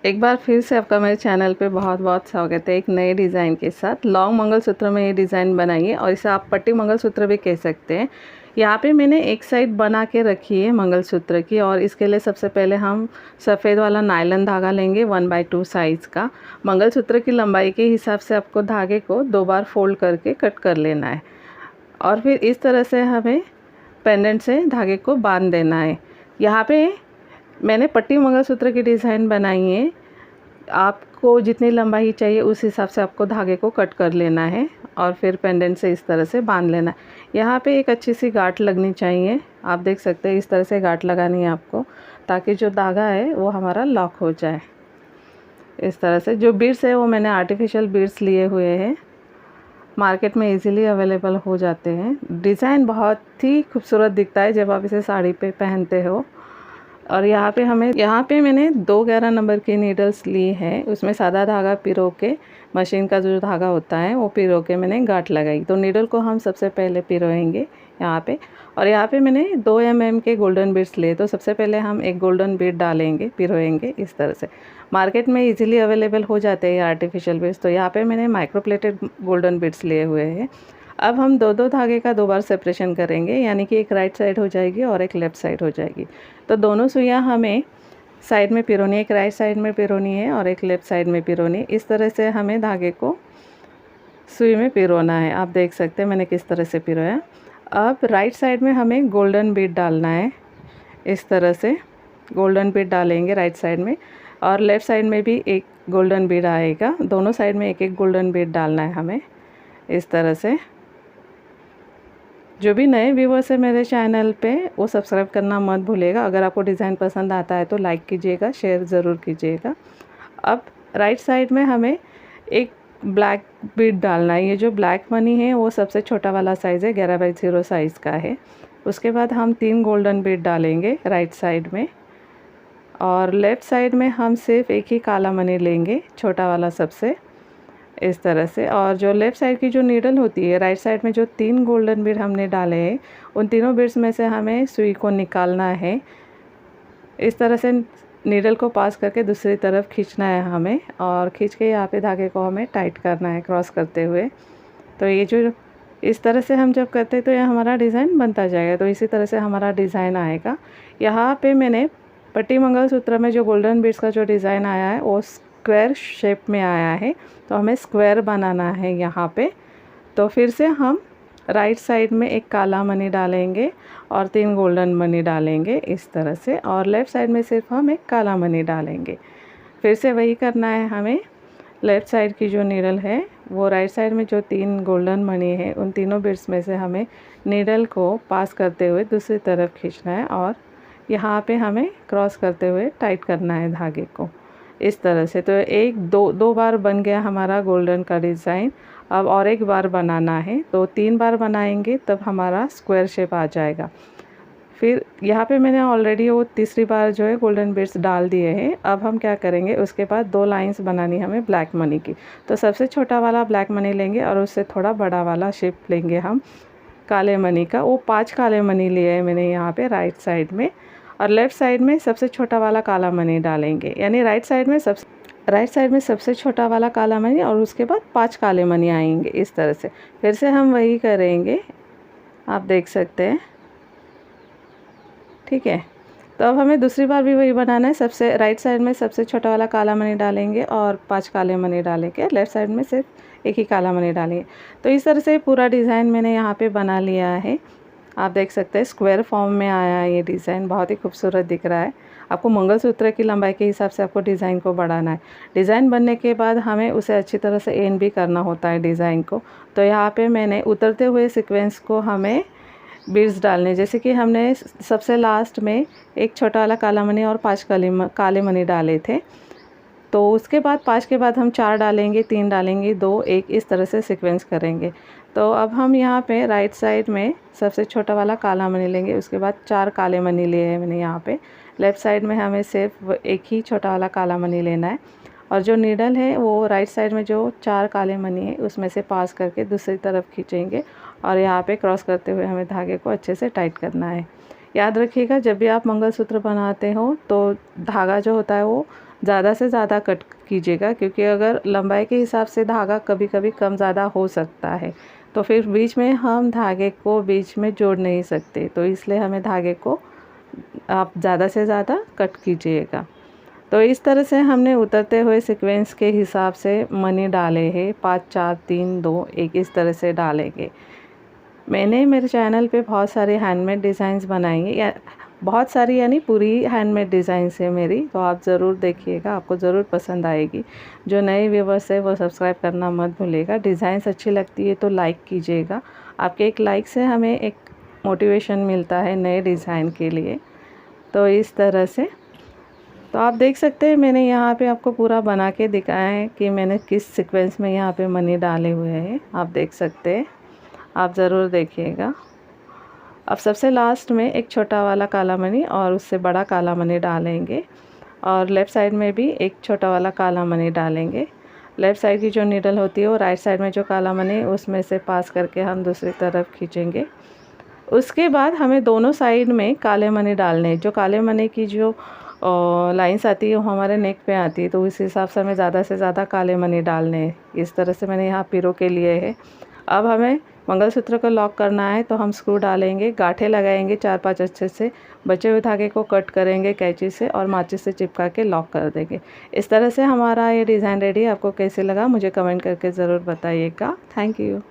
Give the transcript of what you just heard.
एक बार फिर से आपका मेरे चैनल पे बहुत बहुत स्वागत है। एक नए डिज़ाइन के साथ लॉन्ग मंगलसूत्र में ये डिज़ाइन बनाइए और इसे आप पट्टी मंगलसूत्र भी कह सकते हैं। यहाँ पे मैंने एक साइड बना के रखी है मंगलसूत्र की, और इसके लिए सबसे पहले हम सफ़ेद वाला नायलॉन धागा लेंगे 1/2 साइज़ का। मंगलसूत्र की लंबाई के हिसाब से आपको धागे को 2 बार फोल्ड करके कट कर लेना है, और फिर इस तरह से हमें पेंडेंट से धागे को बांध देना है। यहाँ पे मैंने पट्टी मंगलसूत्र की डिज़ाइन बनाई है। आपको जितनी लंबाई चाहिए उस हिसाब से आपको धागे को कट कर लेना है और फिर पेंडेंट से इस तरह से बांध लेना है। यहाँ पे एक अच्छी सी गांठ लगनी चाहिए। आप देख सकते हैं इस तरह से गांठ लगानी है आपको, ताकि जो धागा है वो हमारा लॉक हो जाए। इस तरह से जो बीड्स है वो मैंने आर्टिफिशियल बीड्स लिए हुए हैं, मार्केट में इजीली अवेलेबल हो जाते हैं। डिज़ाइन बहुत ही खूबसूरत दिखता है जब आप इसे साड़ी पे पहनते हो। और यहाँ पे मैंने 2 11 नंबर की नीडल्स ली है। उसमें सादा धागा पिरो के, मशीन का जो धागा होता है वो पिरो के मैंने गांठ लगाई। तो नीडल को हम सबसे पहले पिरोएंगे यहाँ पे। और यहाँ पे मैंने 2 mm के गोल्डन बीड्स लिए। तो सबसे पहले हम एक गोल्डन बीड डालेंगे, पिरोएंगे इस तरह से। मार्केट में इजीली अवेलेबल हो जाते हैं आर्टिफिशियल बीड्स। तो यहाँ पे मैंने माइक्रोप्लेटेड गोल्डन बीड्स लिए हुए हैं। अब हम 2 धागे का 2 बार सेपरेशन करेंगे, यानी कि एक राइट साइड हो जाएगी और एक लेफ़्ट साइड हो जाएगी। तो दोनों सुइयाँ हमें साइड में पिरोनी है, एक राइट साइड में पिरोनी है और एक लेफ़्ट साइड में पिरोनी है। इस तरह से हमें धागे को सुई में पिरोना है। आप देख सकते हैं मैंने किस तरह से पिरोया। अब राइट साइड में हमें गोल्डन बीड डालना है। इस तरह से गोल्डन बीड डालेंगे राइट साइड में, और लेफ़्ट साइड में भी एक गोल्डन बीड आएगा। दोनों साइड में एक एक गोल्डन बीड डालना है हमें इस तरह से। जो भी नए व्यूवर्स है मेरे चैनल पे वो सब्सक्राइब करना मत भूलिएगा। अगर आपको डिज़ाइन पसंद आता है तो लाइक कीजिएगा, शेयर ज़रूर कीजिएगा। अब राइट साइड में हमें एक ब्लैक बीड डालना है। ये जो ब्लैक मनी है वो सबसे छोटा वाला साइज़ है, 11/0 साइज़ का है। उसके बाद हम 3 गोल्डन बीड डालेंगे राइट साइड में, और लेफ़्ट साइड में हम सिर्फ एक ही काला मनी लेंगे, छोटा वाला सबसे, इस तरह से। और जो लेफ़्ट साइड की जो नीडल होती है, राइट साइड में जो 3 गोल्डन बीड हमने डाले हैं उन तीनों बीड्स में से हमें सुई को निकालना है। इस तरह से नीडल को पास करके दूसरी तरफ खींचना है हमें, और खींच के यहाँ पे धागे को हमें टाइट करना है क्रॉस करते हुए। तो ये जो इस तरह से हम जब करते हैं तो यह हमारा डिज़ाइन बनता जाएगा। तो इसी तरह से हमारा डिज़ाइन आएगा। यहाँ पे मैंने पट्टी मंगलसूत्र में जो गोल्डन बीड्स का जो डिज़ाइन आया है वो स्क्वायर शेप में आया है। तो हमें स्क्वायर बनाना है यहाँ पे। तो फिर से हम राइट साइड में एक काला मनी डालेंगे और 3 गोल्डन मनी डालेंगे इस तरह से, और लेफ़्ट साइड में सिर्फ हम एक काला मनी डालेंगे। फिर से वही करना है हमें। लेफ़्ट साइड की जो नीडल है वो राइट साइड में जो 3 गोल्डन मनी है उन तीनों बिट्स में से हमें नीडल को पास करते हुए दूसरी तरफ खींचना है, और यहाँ पे हमें क्रॉस करते हुए टाइट करना है धागे को इस तरह से। तो दो बार बन गया हमारा गोल्डन का डिज़ाइन। अब और एक बार बनाना है, तो 3 बार बनाएंगे तब हमारा स्क्वायर शेप आ जाएगा। फिर यहाँ पे मैंने ऑलरेडी वो तीसरी बार जो है गोल्डन बीड्स डाल दिए हैं। अब हम क्या करेंगे, उसके बाद 2 लाइंस बनानी हमें ब्लैक मनी की। तो सबसे छोटा वाला ब्लैक मनी लेंगे और उससे थोड़ा बड़ा वाला शेप लेंगे हम काले मनी का। वो 5 काले मनी लिए हैं मैंने यहाँ पे राइट साइड में, और लेफ़्ट साइड में सबसे छोटा वाला काला मनी डालेंगे। यानी राइट साइड में सबसे छोटा वाला काला मनी, और उसके बाद 5 काले मनी आएंगे इस तरह से। फिर से हम वही करेंगे, आप देख सकते हैं, ठीक है। तो अब हमें दूसरी बार भी वही बनाना है। सबसे राइट साइड में सबसे छोटा वाला काला मनी डालेंगे और 5 काले मनी डालेंगे। लेफ़्ट साइड में सिर्फ एक ही काला मनी डालेंगे। तो इस तरह से पूरा डिज़ाइन मैंने यहाँ पे बना लिया है। आप देख सकते हैं स्क्वायर फॉर्म में आया है ये डिज़ाइन, बहुत ही खूबसूरत दिख रहा है। आपको मंगलसूत्र की लंबाई के हिसाब से आपको डिज़ाइन को बढ़ाना है। डिज़ाइन बनने के बाद हमें उसे अच्छी तरह से एंड भी करना होता है डिज़ाइन को। तो यहाँ पे मैंने उतरते हुए सीक्वेंस को हमें बीड्स डालने, जैसे कि हमने सबसे लास्ट में एक छोटा वाला काला मनी और 5 काले मनी डाले थे। तो उसके बाद 5 के बाद हम 4 डालेंगे, 3 डालेंगे, 2, 1, इस तरह से सीक्वेंस करेंगे। तो अब हम यहाँ पे राइट साइड में सबसे छोटा वाला काला मनी लेंगे, उसके बाद 4 काले मनी लिए हैं मैंने यहाँ पे। लेफ़्ट साइड में हमें सिर्फ एक ही छोटा वाला काला मनी लेना है, और जो नीडल है वो राइट साइड में जो 4 काले मनी है उसमें से पास करके दूसरी तरफ खींचेंगे, और यहाँ पे क्रॉस करते हुए हमें धागे को अच्छे से टाइट करना है। याद रखिएगा जब भी आप मंगलसूत्र बनाते हो तो धागा जो होता है वो ज़्यादा से ज़्यादा कट कीजिएगा, क्योंकि अगर लंबाई के हिसाब से धागा कभी कभी कम ज़्यादा हो सकता है, तो फिर बीच में हम धागे को बीच में जोड़ नहीं सकते, तो इसलिए हमें धागे को आप ज़्यादा से ज़्यादा कट कीजिएगा। तो इस तरह से हमने उतरते हुए सीक्वेंस के हिसाब से मनी डाले हैं, 5 4 3 2 1 इस तरह से डालेंगे। मैंने मेरे चैनल पे बहुत सारे हैंडमेड डिज़ाइंस बनाएंगे, या बहुत सारी यानी पूरी हैंडमेड डिज़ाइंस है मेरी, तो आप ज़रूर देखिएगा, आपको ज़रूर पसंद आएगी। जो नए व्यूवर्स है वो सब्सक्राइब करना मत भूलिएगा। डिज़ाइंस अच्छी लगती है तो लाइक कीजिएगा, आपके एक लाइक से हमें एक मोटिवेशन मिलता है नए डिज़ाइन के लिए। तो इस तरह से तो आप देख सकते हैं मैंने यहाँ पे आपको पूरा बना के दिखाया है कि मैंने किस सीक्वेंस में यहाँ पे मनी डाले हुए हैं, आप देख सकते हैं, आप ज़रूर देखिएगा। अब सबसे लास्ट में एक छोटा वाला काला मनी और उससे बड़ा काला मनी डालेंगे, और लेफ़्ट साइड में भी एक छोटा वाला काला मनी डालेंगे। लेफ़्ट साइड की जो नीडल होती है वो राइट साइड में जो काला मनी उसमें से पास करके हम दूसरी तरफ खींचेंगे। उसके बाद हमें दोनों साइड में काले मनी डालने, जो काले मनी की जो लाइंस आती है वो हमारे नेक पे आती है, तो उस हिसाब से हमें ज़्यादा से ज़्यादा काले मनी डालने हैं। इस तरह से मैंने यहाँ पिरो के लिए है। अब हमें मंगलसूत्र को लॉक करना है, तो हम स्क्रू डालेंगे, गांठें लगाएंगे 4-5 अच्छे से, बचे हुए धागे को कट करेंगे कैंची से और माचिस से चिपका के लॉक कर देंगे। इस तरह से हमारा ये डिज़ाइन रेडी है। आपको कैसे लगा मुझे कमेंट करके ज़रूर बताइएगा। Thank you.